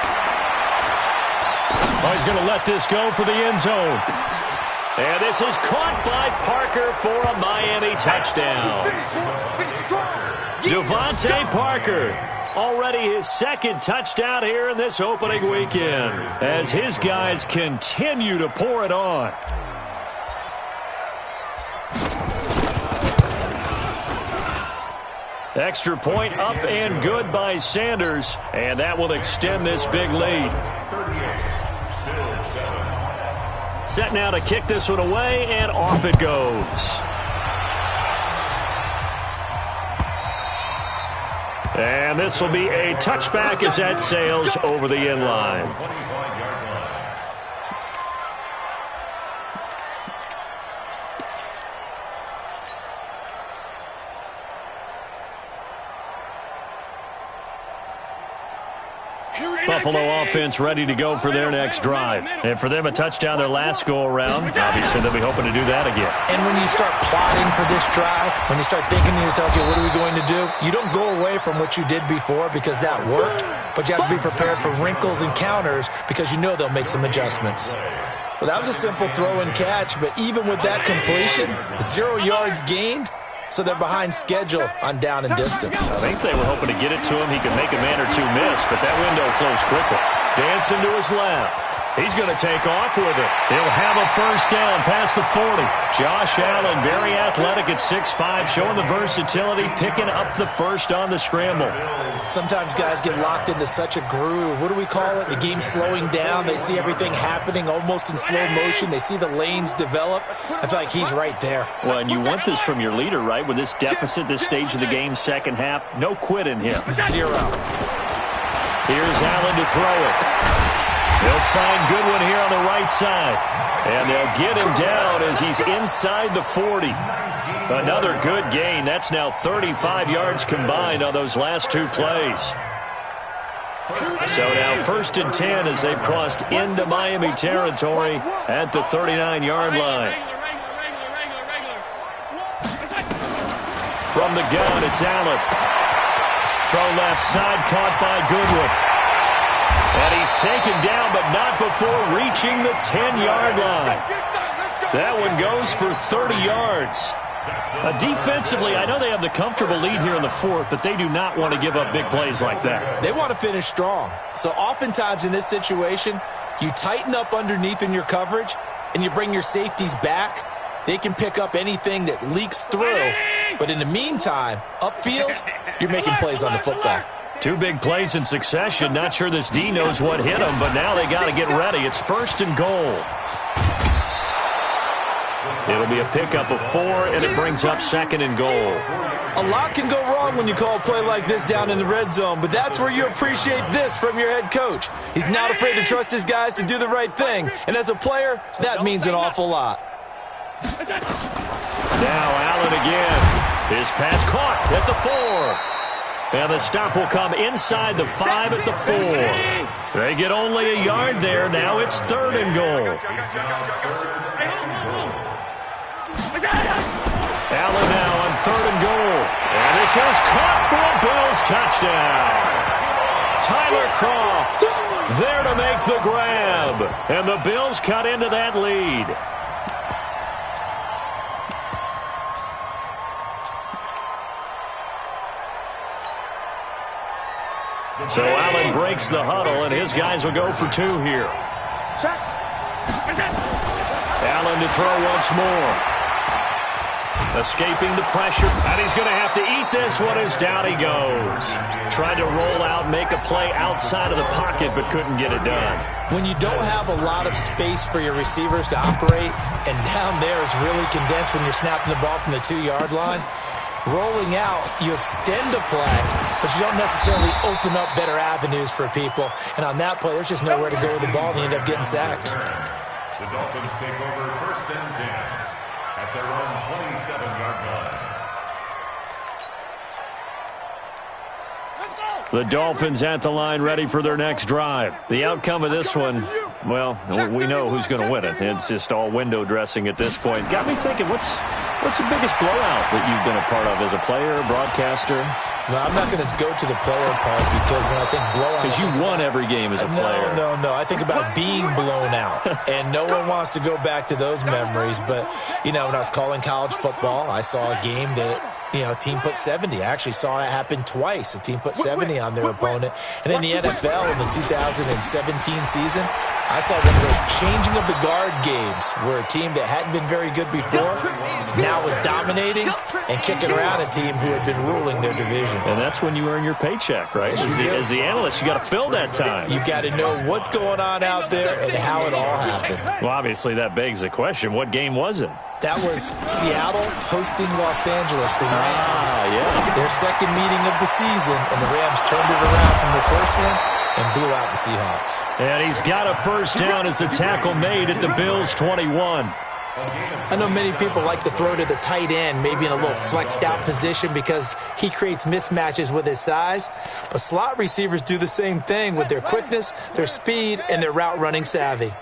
Speaker 1: Oh, he's going to let this go for the end zone. And this is caught by Parker for a Miami touchdown. Devontae Parker, already his 2nd touchdown here in this opening weekend, as his guys continue to pour it on. Extra point up and good by Sanders, and that will extend this big lead. Set now to kick this one away, and off it goes. And this will be a touchback as that sails over the end line. Buffalo offense ready to go for their next drive. And for them, a touchdown their last go-around. Obviously, they'll be hoping to do that again.
Speaker 3: And when you start plotting for this drive, when you start thinking to yourself, okay, what are we going to do? You don't go away from what you did before because that worked, but you have to be prepared for wrinkles and counters because you know they'll make some adjustments. Well, that was a simple throw and catch, but even with that completion, 0 yards gained, so they're behind schedule on down and distance.
Speaker 1: I think they were hoping to get it to him. He could make a man or two miss, but that window closed quickly. Dancing to his left. He's going to take off with it. He'll have a first down past the 40. Josh Allen, very athletic at 6'5", showing the versatility, picking up the first on the scramble.
Speaker 3: Sometimes guys get locked into such a groove. What do we call it? The game's slowing down. They see everything happening almost in slow motion. They see the lanes develop. I feel like he's right there.
Speaker 1: Well, and you want this from your leader, right? With this deficit, this stage of the game, second half, no quit in him.
Speaker 3: 0.
Speaker 1: Here's Allen to throw it. He'll find Goodwin here on the right side. And they'll get him down as he's inside the 40. Another good gain. That's now 35 yards combined on those last 2 plays. So now 1st and 10 as they've crossed into Miami territory at the 39-yard line. From the gun, it's Allen. Throw left side, caught by Goodwin. And he's taken down, but not before reaching the 10-yard line. That one goes for 30 yards. Defensively, I know they have the comfortable lead here in the fourth, but they do not want to give up big plays like that.
Speaker 3: They want to finish strong. So oftentimes in this situation, you tighten up underneath in your coverage, and you bring your safeties back. They can pick up anything that leaks through. But in the meantime, upfield, you're making plays on the football.
Speaker 1: Two big plays in succession. Not sure this D knows what hit them, but now they got to get ready. It's 1st and goal. It'll be a pickup of 4, and it brings up 2nd and goal.
Speaker 3: A lot can go wrong when you call a play like this down in the red zone, but that's where you appreciate this from your head coach. He's not afraid to trust his guys to do the right thing, and as a player, that means an awful lot.
Speaker 1: Now Allen again. His pass caught at the 4. And the stop will come inside the 5 at the 4. They get only a yard there. Now it's 3rd and goal. Allen now on 3rd and goal. And this is caught for a Bills touchdown. Tyler Kroft there to make the grab. And the Bills cut into that lead. So Allen breaks the huddle, and his guys will go for 2 here. Allen to throw once more. Escaping the pressure, and he's going to have to eat this one as down he goes. Tried to roll out, make a play outside of the pocket, but couldn't get it done.
Speaker 3: When you don't have a lot of space for your receivers to operate, and down there it's really condensed when you're snapping the ball from the 2-yard line, rolling out, you extend a play, but you don't necessarily open up better avenues for people. And on that play, there's just nowhere to go with the ball, and you end up getting sacked.
Speaker 4: The Dolphins take over 1st and 10 at their own 27-yard line.
Speaker 1: The Dolphins at the line ready for their next drive. The outcome of this one, well, we know who's going to win it. It's just all window dressing at this point. Got me thinking, what's the biggest blowout that you've been a part of as a player, broadcaster?
Speaker 3: No, I'm not going to go to the player part because when I think blowout...
Speaker 1: Because you won every game as a player.
Speaker 3: No. I think about being blown out. And no one wants to go back to those memories. But, when I was calling college football, I saw a game that, a team put 70. I actually saw it happen twice. A team put 70 on their opponent. And in the NFL in the 2017 season, I saw one of those changing of the guard games where a team that hadn't been very good before now was dominating and kicking around a team who had been ruling their division.
Speaker 1: And that's when you earn your paycheck, right? As the analyst, you got to fill that time.
Speaker 3: You've got to know what's going on out there and how it all happened.
Speaker 1: Well, obviously that begs the question, what game was it?
Speaker 3: That was Seattle hosting Los Angeles, the Rams.
Speaker 1: Yeah.
Speaker 3: Their second meeting of the season, and the Rams turned it around from the first one and blew out the Seahawks.
Speaker 1: And he's got a first down as the tackle made at the Bills' 21.
Speaker 3: I know many people like to throw to the tight end, maybe in a little flexed out position because he creates mismatches with his size. But slot receivers do the same thing with their quickness, their speed, and their route running savvy.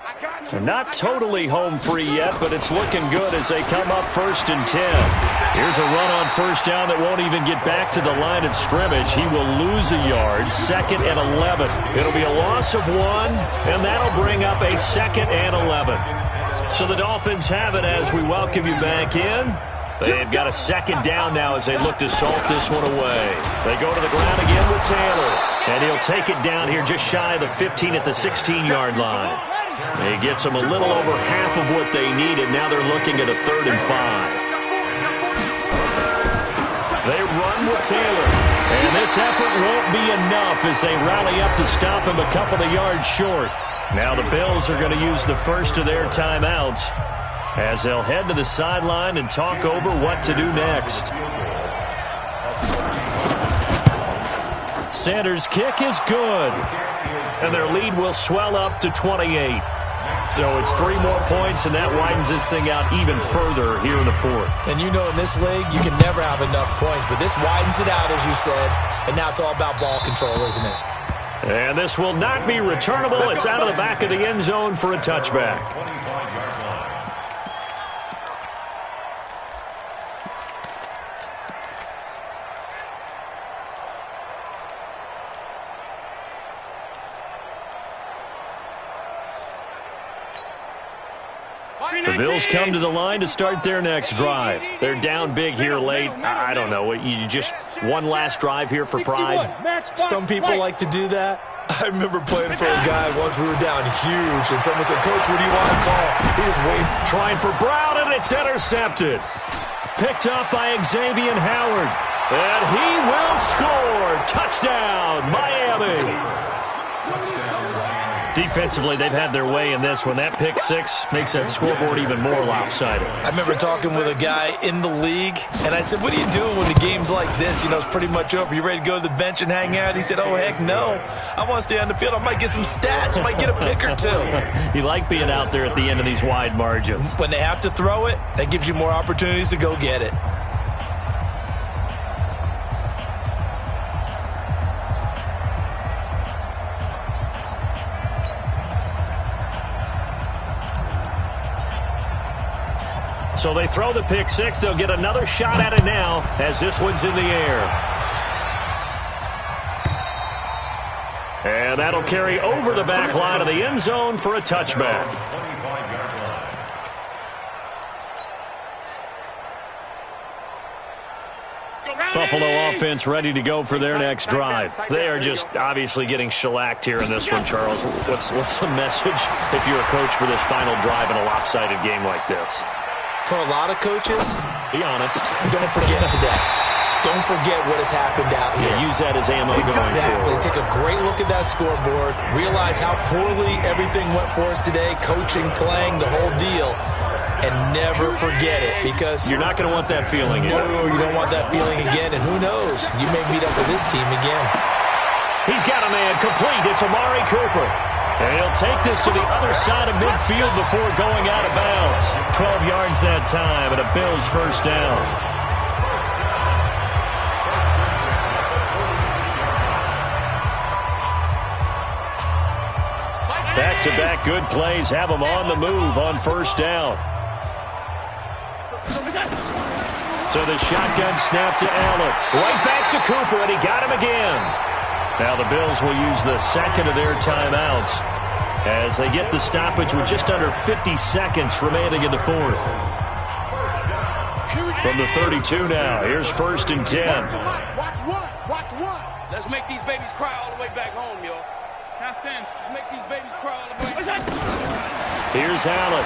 Speaker 1: They're not totally home free yet, but it's looking good as they come up 1st and 10. Here's a run on first down that won't even get back to the line of scrimmage. He will lose a yard, 2nd and 11. It'll be a loss of 1, and that'll bring up a 2nd and 11. So the Dolphins have it as we welcome you back in. They've got a 2nd down now as they look to salt this one away. They go to the ground again with Taylor, and he'll take it down here just shy of the 15 at the 16-yard line. He gets them a little over half of what they needed. Now they're looking at a 3rd and 5. They run with Taylor, and this effort won't be enough as they rally up to stop him a couple of yards short. Now the Bills are going to use the first of their timeouts as they'll head to the sideline and talk over what to do next. Sanders' kick is good, and their lead will swell up to 28. So it's 3 more points, and that widens this thing out even further here in the 4th.
Speaker 3: And in this league, you can never have enough points, but this widens it out, as you said, and now it's all about ball control, isn't it?
Speaker 1: And this will not be returnable. It's out of the back of the end zone for a touchback. The Bills come to the line to start their next drive. They're down big here late. I don't know. You just one last drive here for pride?
Speaker 3: Some people like to do that. I remember playing for a guy once. We were down huge, and someone said, "Coach, what do you want to call?" He was waiting.
Speaker 1: Trying for Brown, and it's intercepted. Picked up by Xavier Howard. And he will score. Touchdown, Miami. Defensively, they've had their way in this one. That pick six makes that scoreboard even more lopsided.
Speaker 3: I remember talking with a guy in the league, and I said, "What do you do when the game's like this? You know, it's pretty much over. You ready to go to the bench and hang out?" He said, "Oh, heck no. I want to stay on the field. I might get some stats. I might get a pick or two."
Speaker 1: You like being out there at the end of these wide margins.
Speaker 3: When they have to throw it, that gives you more opportunities to go get it.
Speaker 1: So they throw the pick six. They'll get another shot at it now as this one's in the air. And that'll carry over the back line of the end zone for a touchback. Buffalo offense ready to go for their next drive. They are just obviously getting shellacked here in this one, Charles. What's the message if you're a coach for this final drive in a lopsided game like this?
Speaker 3: For a lot of coaches,
Speaker 1: be honest.
Speaker 3: Don't forget today. Don't forget what has happened out here.
Speaker 1: Yeah, use that as ammo going forward.
Speaker 3: Take a great look at that scoreboard. Realize how poorly everything went for us today. Coaching, playing, the whole deal. And never forget it, because
Speaker 1: you're not going to want that feeling again.
Speaker 3: No, you don't want that feeling again. And who knows? You may meet up with this team again.
Speaker 1: He's got a man complete. It's Amari Cooper. And he'll take this to the other side of midfield before going out of bounds. 12 yards that time, and a Bills first down. Back-to-back good plays have him on the move on first down. So the shotgun snap to Allen. Right back to Cooper, and he got him again. Now the Bills will use the second of their timeouts as they get the stoppage with just under 50 seconds remaining in the fourth. From the 32 now, here's first and 10.
Speaker 5: Watch one.
Speaker 6: Let's make these babies cry all the way back home, yo. Count 10. Let's make these babies cry all the way.
Speaker 1: Here's Allen.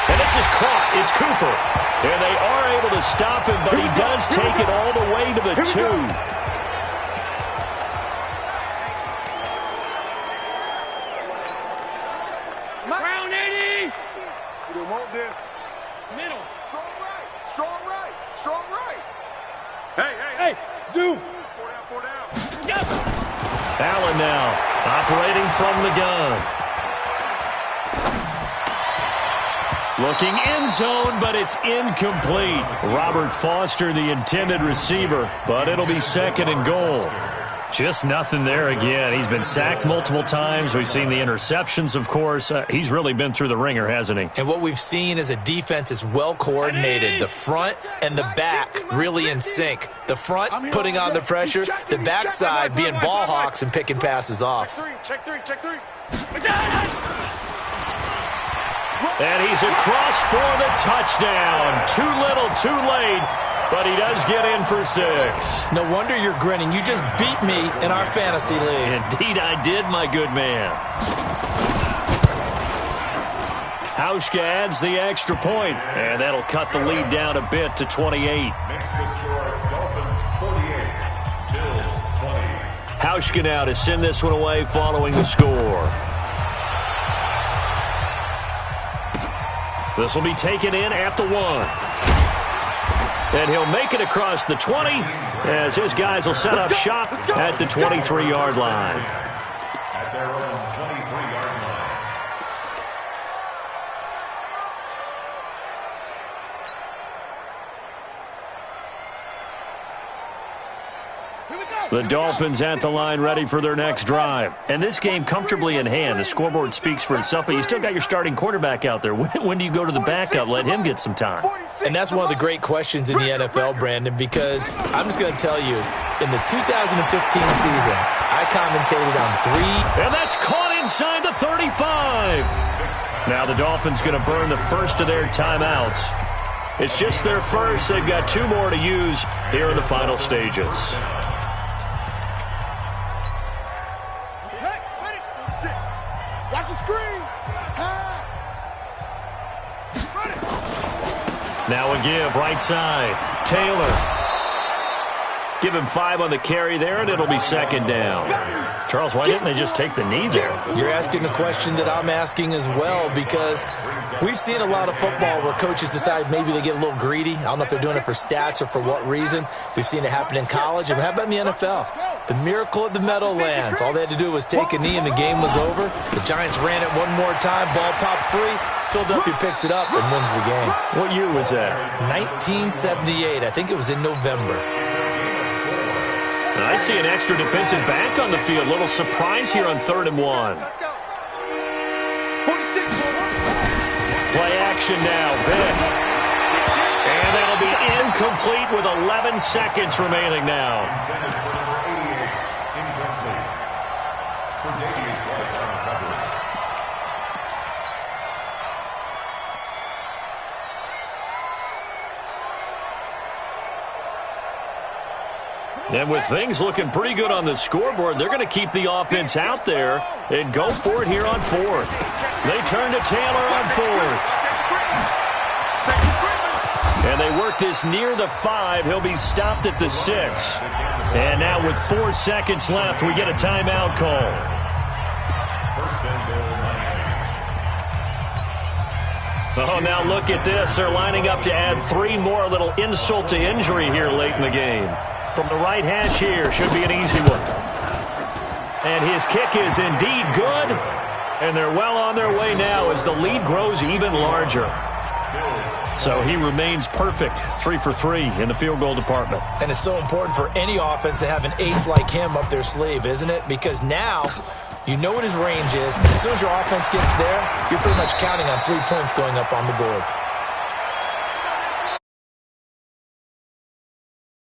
Speaker 1: And this is caught. It's Cooper. And they are able to stop him, but he does take it all the way to the 2.
Speaker 6: Round 80.
Speaker 5: You don't want this.
Speaker 6: Middle.
Speaker 5: Strong right. Hey. Zoo. Four down.
Speaker 6: Yep.
Speaker 1: Allen now operating from the gun. Looking end zone, but it's incomplete. Robert Foster, the intended receiver, but it'll be second and goal. Just nothing there again. He's been sacked multiple times. We've seen the interceptions, of course. He's really been through the ringer, hasn't he?
Speaker 3: And what we've seen is a defense is well coordinated. The front and the back really in sync. The front putting on the pressure. The backside being ball hawks and picking passes off.
Speaker 5: Check three.
Speaker 1: And he's across for the touchdown. Too little, too late, but he does get in for 6.
Speaker 3: No wonder you're grinning. You just beat me in our fantasy league.
Speaker 1: Indeed I did, my good man. Hauschka adds the extra point, and that'll cut the lead down a bit to 28.
Speaker 4: Makes the score Dolphins 48, Bills 20.
Speaker 1: Hauschka now to send this one away following the score. This will be taken in at the 1. And he'll make it across the 20 as his guys will set up shop at the 23-yard line.
Speaker 4: At their own 23-yard line.
Speaker 1: The Dolphins at the line ready for their next drive. And this game comfortably in hand. The scoreboard speaks for itself, but you still got your starting quarterback out there. When do you go to the backup? Let him get some time.
Speaker 3: And that's one of the great questions in the NFL, Brandon, because I'm just going to tell you, in the 2015 season, I commentated on 3.
Speaker 1: And that's caught inside the 35. Now the Dolphins going to burn the first of their timeouts. It's just their first. They've got 2 more to use here in the final stages.
Speaker 5: Hey, ready? Watch the screen. Pass. Ready.
Speaker 1: Now a give, right side. Taylor. Give him 5 on the carry there, and it'll be second down. Charles, why didn't they just take the knee there?
Speaker 3: You're asking the question that I'm asking as well, because we've seen a lot of football where coaches decide maybe they get a little greedy. I don't know if they're doing it for stats or for what reason. We've seen it happen in college. And how about in the NFL? The miracle of the Meadowlands. All they had to do was take a knee and the game was over. The Giants ran it one more time. Ball popped free. Philadelphia picks it up and wins the game.
Speaker 1: What year was that?
Speaker 3: 1978. I think it was in November.
Speaker 1: I see an extra defensive back on the field. Little surprise here on 3rd and 1.
Speaker 5: Let's go. 46.
Speaker 1: Play action now. Vick. And that'll be incomplete with 11 seconds remaining now. And with things looking pretty good on the scoreboard, they're going to keep the offense out there and go for it here on 4th. They turn to Taylor on 4th. And they work this near the 5. He'll be stopped at the 6. And now with 4 seconds left, we get a timeout call. Oh, now look at this. They're lining up to add 3 more, a little insult to injury here late in the game. From the right hash here, should be an easy one. And his kick is indeed good. And they're well on their way now as the lead grows even larger. So he remains perfect, 3 for 3 in the field goal department.
Speaker 3: And it's so important for any offense to have an ace like him up their sleeve, isn't it? Because now you know what his range is. As soon as your offense gets there, you're pretty much counting on 3 points going up on the board.